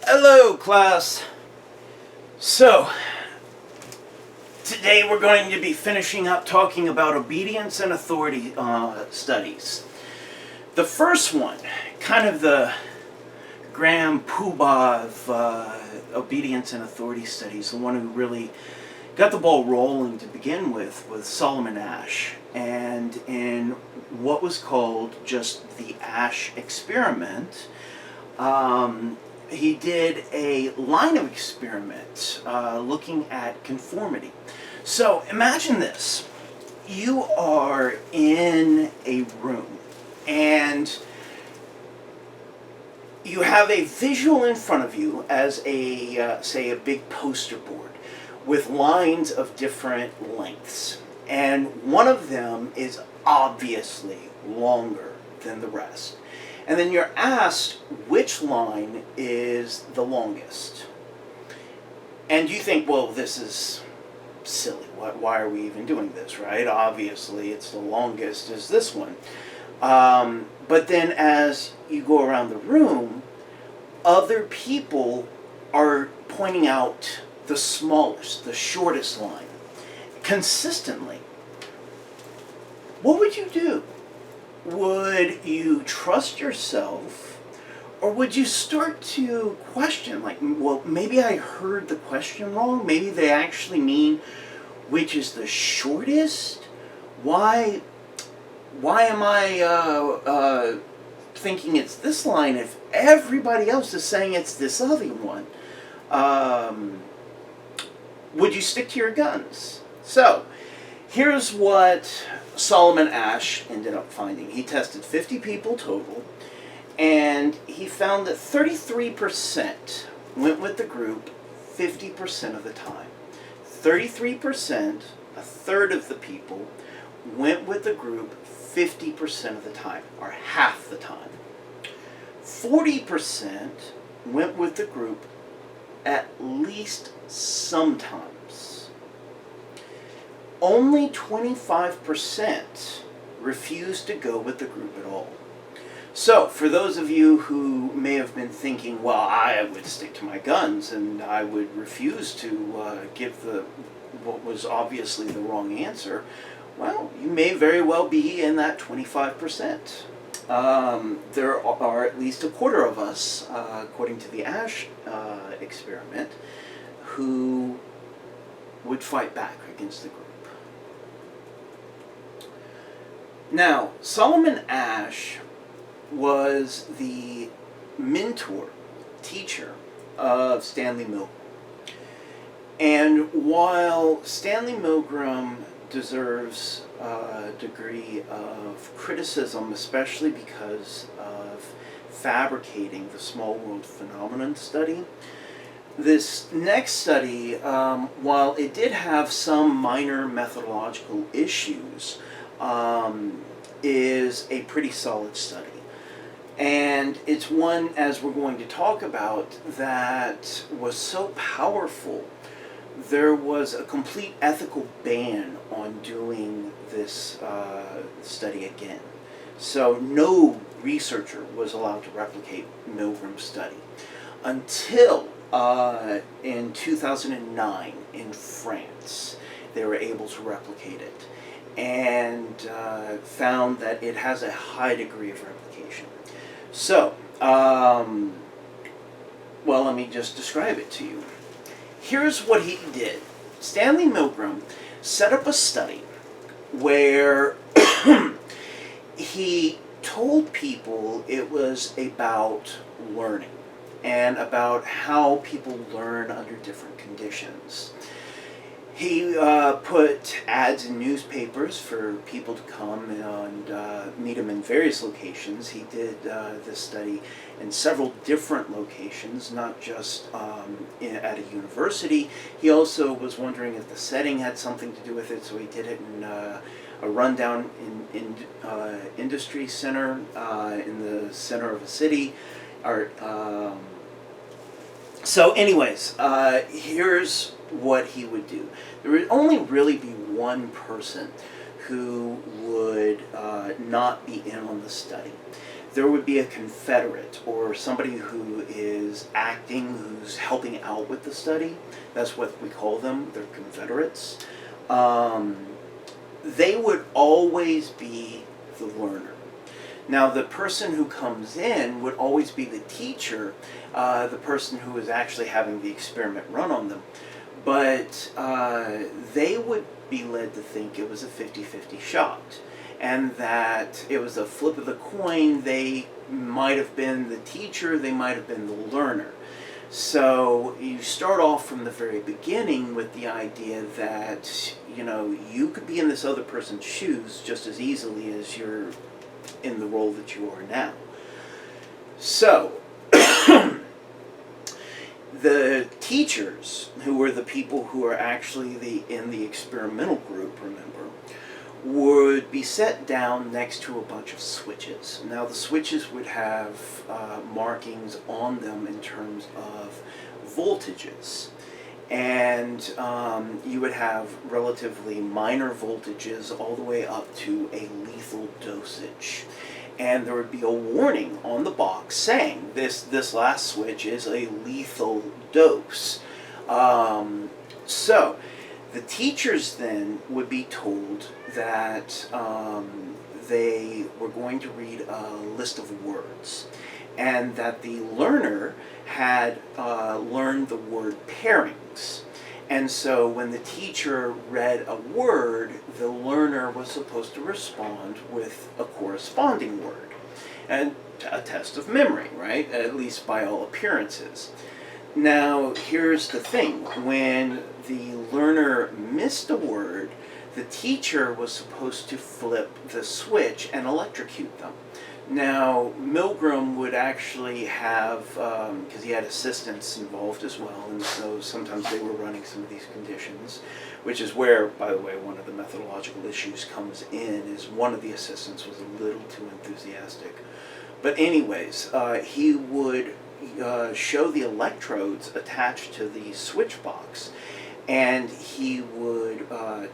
Hello, class. So, today we're going to be finishing up talking about obedience and authority studies. The first one, kind of the grand poobah of obedience and authority studies, the one who really got the ball rolling to begin with, was Solomon Asch. And in what was called just the Asch experiment, he did a line of experiments looking at conformity. So imagine this. You are in a room and you have a visual in front of you as a, say, a big poster board with lines of different lengths. And one of them is obviously longer than the rest. And then you're asked which line is the longest. And you think, well, this is silly. Why are we even doing this, right? Obviously, it's the longest is this one. But then as you go around the room, other people are pointing out the smallest, the shortest line consistently. What would you do? Would you trust yourself, or would you start to question, like, well, maybe I heard the question wrong? Maybe they actually mean which is the shortest? Why am I thinking it's this line if everybody else is saying it's this other one? Would you stick to your guns? So, here's what Solomon Asch ended up finding. He tested 50 people total, and he found that 33% went with the group 50% of the time. 33%, a third of the people, went with the group 50% of the time, or half the time. 40% went with the group at least sometimes. Only 25% refused to go with the group at all. So, for those of you who may have been thinking, well, I would stick to my guns and I would refuse to give what was obviously the wrong answer, well, you may very well be in that 25%. There are at least a quarter of us, according to the Asch experiment, who would fight back against the group. Now, Solomon Asch was the mentor, teacher of Stanley Milgram. And while Stanley Milgram deserves a degree of criticism, especially because of fabricating the small world phenomenon study, this next study, while it did have some minor methodological issues, is a pretty solid study. And it's one, as we're going to talk about, that was so powerful, there was a complete ethical ban on doing this study again. So no researcher was allowed to replicate Milgram's study until in 2009 in France they were able to replicate it and found that it has a high degree of replication. So, well, let me just describe it to you. Here's what he did. Stanley Milgram set up a study where he told people it was about learning and about how people learn under different conditions. He put ads in newspapers for people to come and meet him in various locations. He did this study in several different locations, not just at a university. He also was wondering if the setting had something to do with it, so he did it in a rundown in industry center in the center of a city. So anyways, here's what he would do. There would only really be one person who would not be in on the study. there would be a confederate or somebody who is acting, who's helping out with the study. That's what we call them. They're confederates. They would always be the learner. Now, the person who comes in would always be the teacher, the person who is actually having the experiment run on them. But they would be led to think it was a 50-50 shot, and that it was a flip of the coin. They might have been the teacher, they might have been the learner. So you start off from the very beginning with the idea that, you know, you could be in this other person's shoes just as easily as you're in the role that you are now. So the teachers, who were the people who are actually in the experimental group, remember, would be set down next to a bunch of switches. Now, the switches would have markings on them in terms of voltages. And you would have relatively minor voltages all the way up to a lethal dosage. And there would be a warning on the box saying this last switch is a lethal dose. So the teachers then would be told that they were going to read a list of words, and that the learner had learned the word pairings. And so when the teacher read a word, the learner was supposed to respond with a corresponding word. And a test of memory, right? At least by all appearances. Now, here's the thing. When the learner missed a word, the teacher was supposed to flip the switch and electrocute them. Now, Milgram would actually have, because he had assistants involved as well, and so sometimes they were running some of these conditions, which is where, by the way, one of the methodological issues comes in, is one of the assistants was a little too enthusiastic. But anyways, he would show the electrodes attached to the switch box, and he would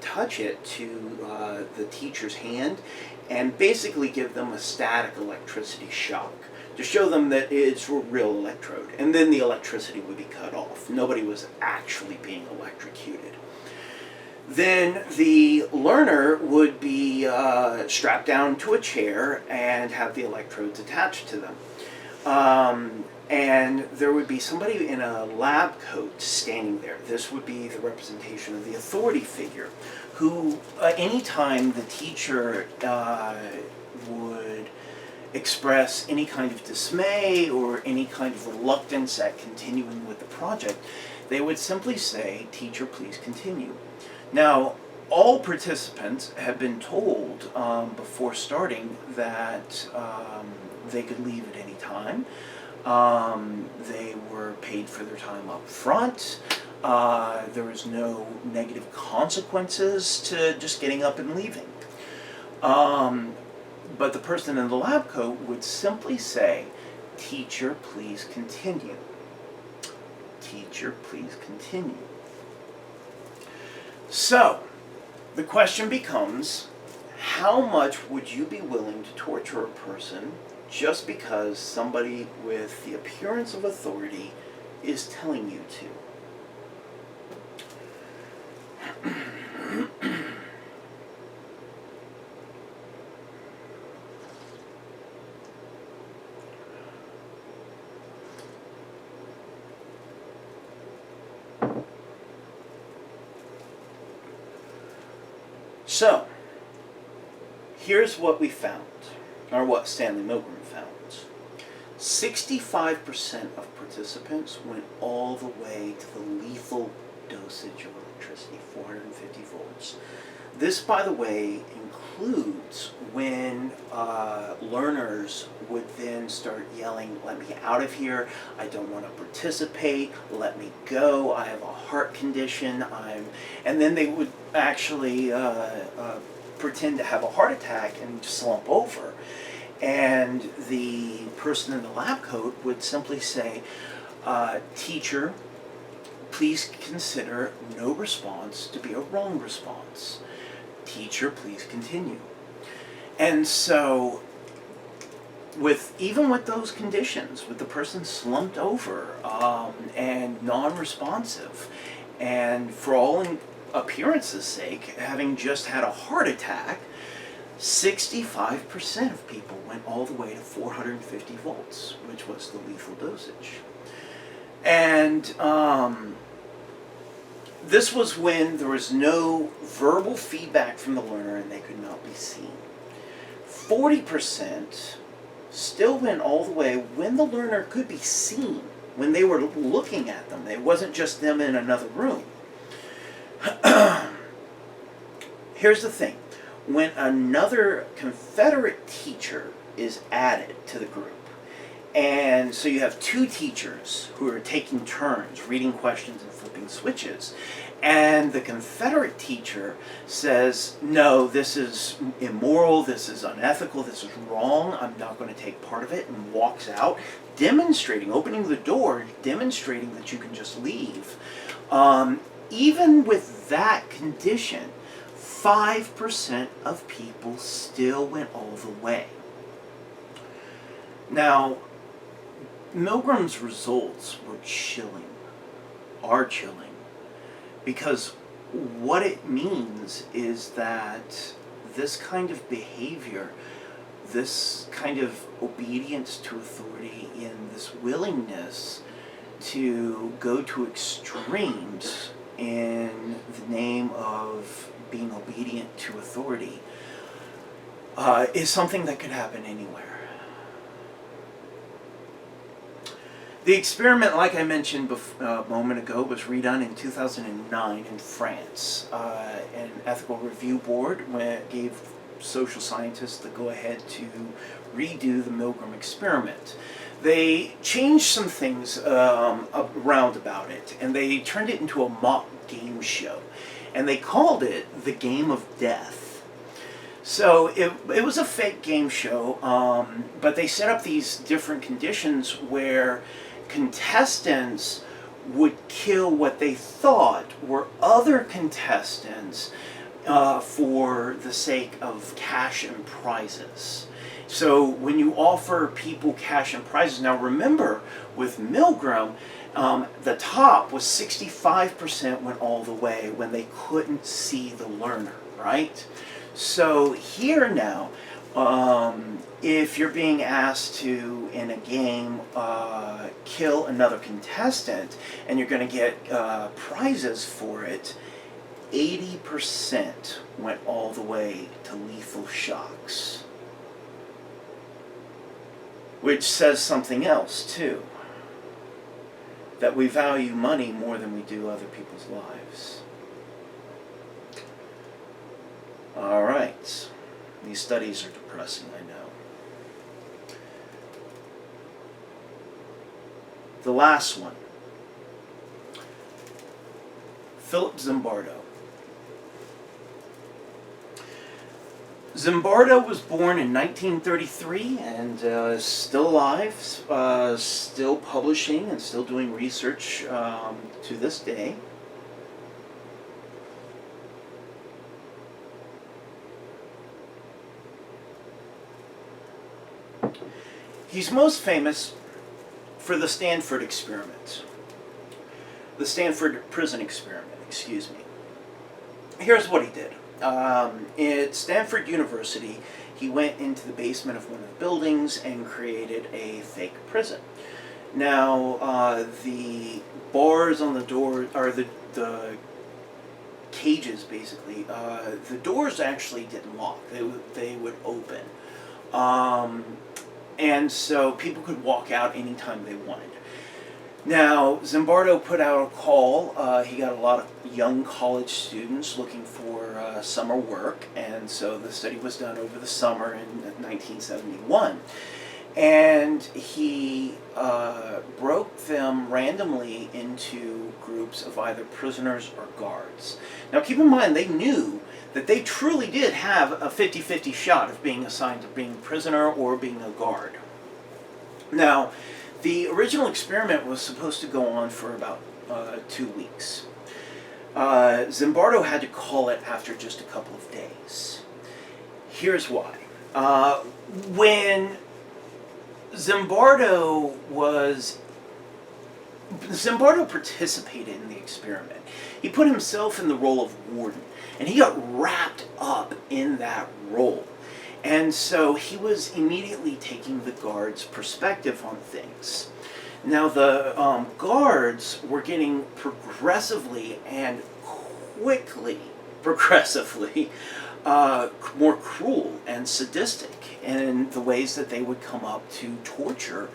touch it to the teacher's hand and basically give them a static electricity shock to show them that it's a real electrode. And then the electricity would be cut off. Nobody was actually being electrocuted. Then the learner would be strapped down to a chair and have the electrodes attached to them. And there would be somebody in a lab coat standing there. This would be the representation of the authority figure, who anytime the teacher would express any kind of dismay or any kind of reluctance at continuing with the project, they would simply say, "Teacher, please continue." Now, all participants have been told before starting that they could leave at any time. They were paid for their time up front. There was no negative consequences to just getting up and leaving. But the person in the lab coat would simply say, "Teacher, please continue. Teacher, please continue." So, the question becomes, how much would you be willing to torture a person just because somebody with the appearance of authority is telling you to? So, here's what we found, or what Stanley Milgram found. 65% of participants went all the way to the lethal dosage of electricity, 450 volts. This, by the way, includes when learners would then start yelling, "Let me out of here, I don't want to participate, let me go, I have a heart condition, and then they would actually pretend to have a heart attack and slump over. And the person in the lab coat would simply say, "Teacher, please consider no response to be a wrong response. Teacher, please continue." And so even with those conditions, with the person slumped over and non-responsive, and for all appearances' sake, having just had a heart attack, 65% of people went all the way to 450 volts, which was the lethal dosage. And this was when there was no verbal feedback from the learner and they could not be seen. 40% still went all the way when the learner could be seen, when they were looking at them. It wasn't just them in another room. Here's the thing. When another Confederate teacher is added to the group, and so you have two teachers who are taking turns reading questions and flipping switches, and the Confederate teacher says, no, this is immoral, this is unethical, this is wrong, I'm not going to take part of it, and walks out, demonstrating, opening the door, demonstrating that you can just leave. Even with that condition, 5% of people still went all the way. Now, Milgram's results were chilling, are chilling, because what it means is that this kind of behavior, this kind of obedience to authority, and this willingness to go to extremes in the name of being obedient to authority is something that could happen anywhere. The experiment, like I mentioned a moment ago, was redone in 2009 in France. An ethical review board gave social scientists the go-ahead to redo the Milgram experiment. They changed some things around about it, and they turned it into a mock game show. And they called it the Game of Death. So it was a fake game show, but they set up these different conditions where contestants would kill what they thought were other contestants for the sake of cash and prizes. So when you offer people cash and prizes, now remember, with Milgram, the top was 65% went all the way when they couldn't see the learner, right? So here now, if you're being asked to, in a game, kill another contestant, and you're going to get prizes for it, 80% went all the way to lethal shocks. Which says something else, too. That we value money more than we do other people's lives. All right. These studies are depressing, I know. The last one. Philip Zimbardo. Zimbardo was born in 1933 and is still alive, still publishing and still doing research to this day. He's most famous for the Stanford experiment. The Stanford prison experiment, excuse me. Here's what he did. At Stanford University, he went into the basement of one of the buildings and created a fake prison. Now, the bars on the door, or the cages basically, the doors actually didn't lock. They would open. And so people could walk out anytime they wanted. Now, Zimbardo put out a call. He got a lot of young college students looking for summer work, and so the study was done over the summer in 1971. And he broke them randomly into groups of either prisoners or guards. Now, keep in mind, they knew that they truly did have a 50-50 shot of being assigned to being a prisoner or being a guard. Now, the original experiment was supposed to go on for about 2 weeks. Zimbardo had to call it after just a couple of days. Here's why. When Zimbardo was Zimbardo participated in the experiment. He put himself in the role of warden, and he got wrapped up in that role. And so he was immediately taking the guards' perspective on things. Now the guards were getting progressively and progressively more cruel and sadistic in the ways that they would come up to torture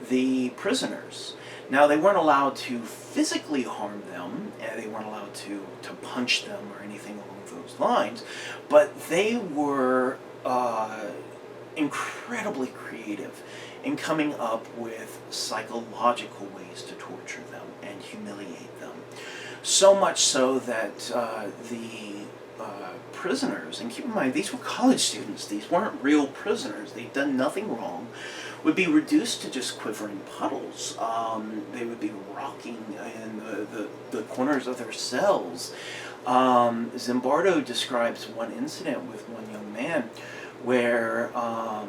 the prisoners. Now, they weren't allowed to physically harm them, and they weren't allowed to punch them or anything along those lines, but they were incredibly creative in coming up with psychological ways to torture them and humiliate them. So much so that the prisoners, and keep in mind, these were college students, these weren't real prisoners, they'd done nothing wrong, would be reduced to just quivering puddles. They would be rocking in the corners of their cells. Zimbardo describes one incident with one young man where all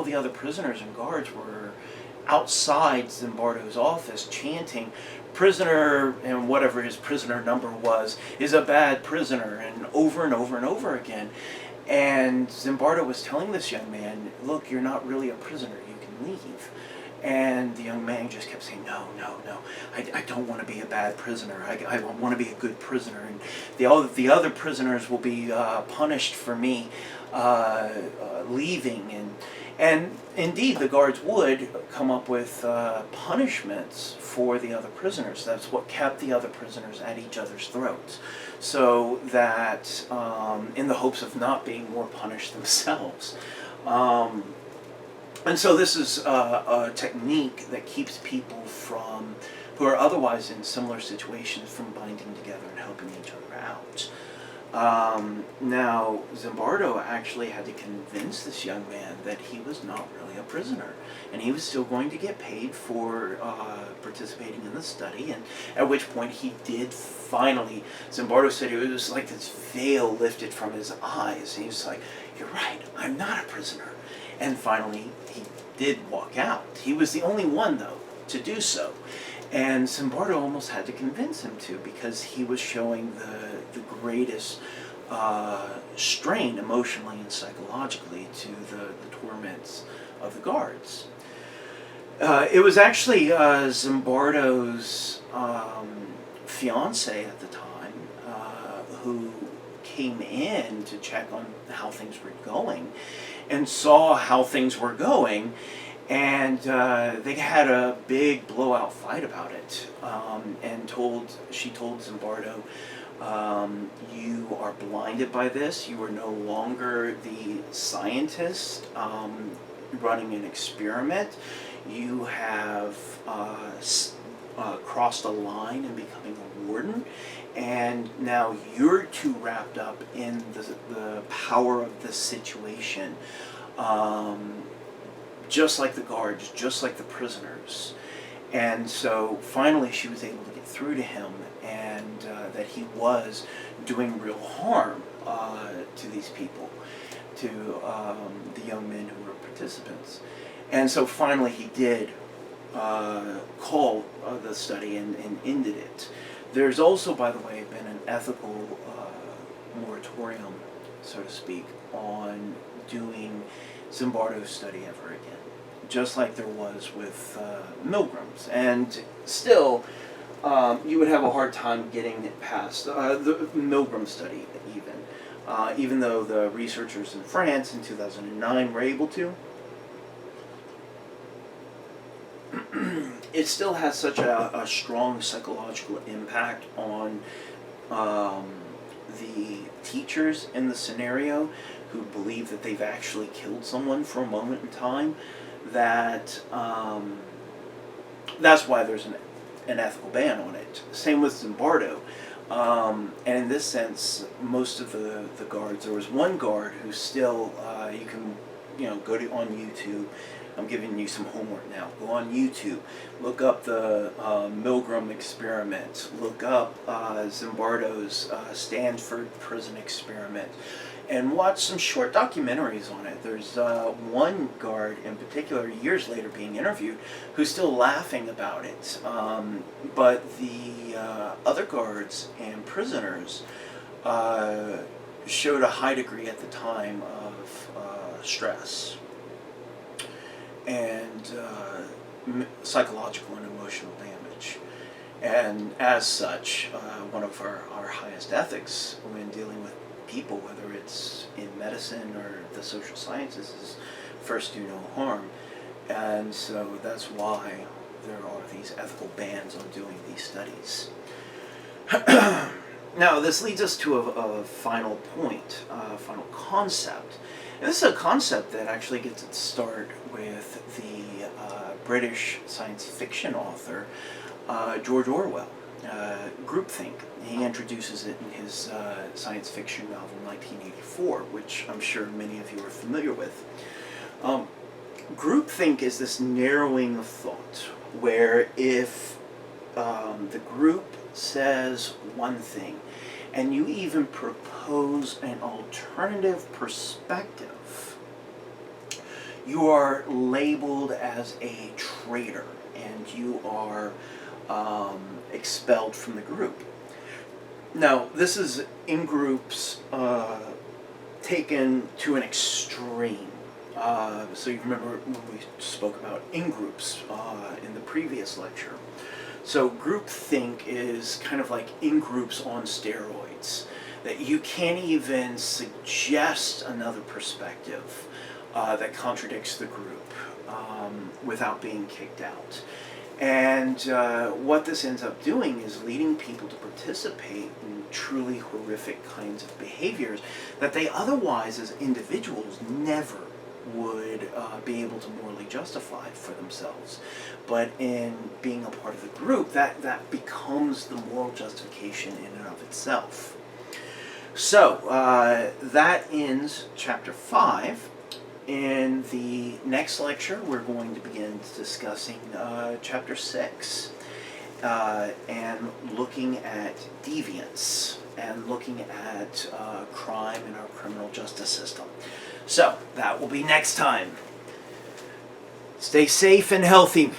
the other prisoners and guards were outside Zimbardo's office chanting, "Prisoner," and whatever his prisoner number was, "is a bad prisoner," and over and over and over again. And Zimbardo was telling this young man, "Look, you're not really a prisoner, you can leave." And the young man just kept saying, "No, no, no, I don't want to be a bad prisoner. I want to be a good prisoner, and the other prisoners will be punished for me leaving." And indeed, the guards would come up with punishments for the other prisoners. That's what kept the other prisoners at each other's throats, so that in the hopes of not being more punished themselves. And so this is a technique that keeps people who are otherwise in similar situations from binding together and helping each other out. Now, Zimbardo actually had to convince this young man that he was not really a prisoner, and he was still going to get paid for participating in the study, and at which point he did finally, Zimbardo said it was like this veil lifted from his eyes, and he was like, "You're right, I'm not a prisoner." And finally, he did walk out. He was the only one, though, to do so. And Zimbardo almost had to convince him to, because he was showing the greatest strain emotionally and psychologically to the torments of the guards. It was actually Zimbardo's fiance at the time who came in to check on how things were going and saw how things were going, and they had a big blowout fight about it, and she told Zimbardo, "You are blinded by this. You are no longer the scientist running an experiment. You have crossed a line and becoming a warden, and now you're too wrapped up in the power of the situation, just like the guards, just like the prisoners." And so finally she was able to get through to him, and that he was doing real harm to these people, to the young men who were participants. And so finally he did call the study and ended it. There's also, by the way, been an ethical moratorium, so to speak, on doing Zimbardo's study ever again, just like there was with Milgram's. And still, you would have a hard time getting it past the Milgram study, even though the researchers in France in 2009 were able to. It still has such a strong psychological impact on the teachers in the scenario, who believe that they've actually killed someone for a moment in time, that that's why there's an ethical ban on it. Same with Zimbardo. And in this sense, most of the guards, there was one guard who still, you can go on YouTube. I'm giving you some homework now. Go on YouTube, look up the Milgram experiment, look up Zimbardo's Stanford prison experiment, and watch some short documentaries on it. There's one guard in particular, years later being interviewed, who's still laughing about it. But the other guards and prisoners showed a high degree at the time of stress and psychological and emotional damage. And as such, one of our highest ethics when dealing with people, whether it's in medicine or the social sciences, is first do no harm. And so that's why there are these ethical bans on doing these studies. Now, this leads us to a final point, a final concept. And this is a concept that actually gets its start with the British science fiction author George Orwell, groupthink. He introduces it in his science fiction novel 1984, which I'm sure many of you are familiar with. Groupthink is this narrowing of thought, where if the group says one thing, and you even propose an alternative perspective, you are labeled as a traitor, and you are expelled from the group. Now, this is in groups taken to an extreme. So you remember when we spoke about in-groups in the previous lecture. So groupthink is kind of like in-groups on steroids, that you can't even suggest another perspective that contradicts the group without being kicked out. And what this ends up doing is leading people to participate in truly horrific kinds of behaviors that they otherwise, as individuals, never would be able to morally justify for themselves. But in being a part of the group, that becomes the moral justification in and of itself. So, that ends Chapter 5. In the next lecture, we're going to begin discussing Chapter 6 and looking at deviance and looking at crime in our criminal justice system. So, that will be next time. Stay safe and healthy.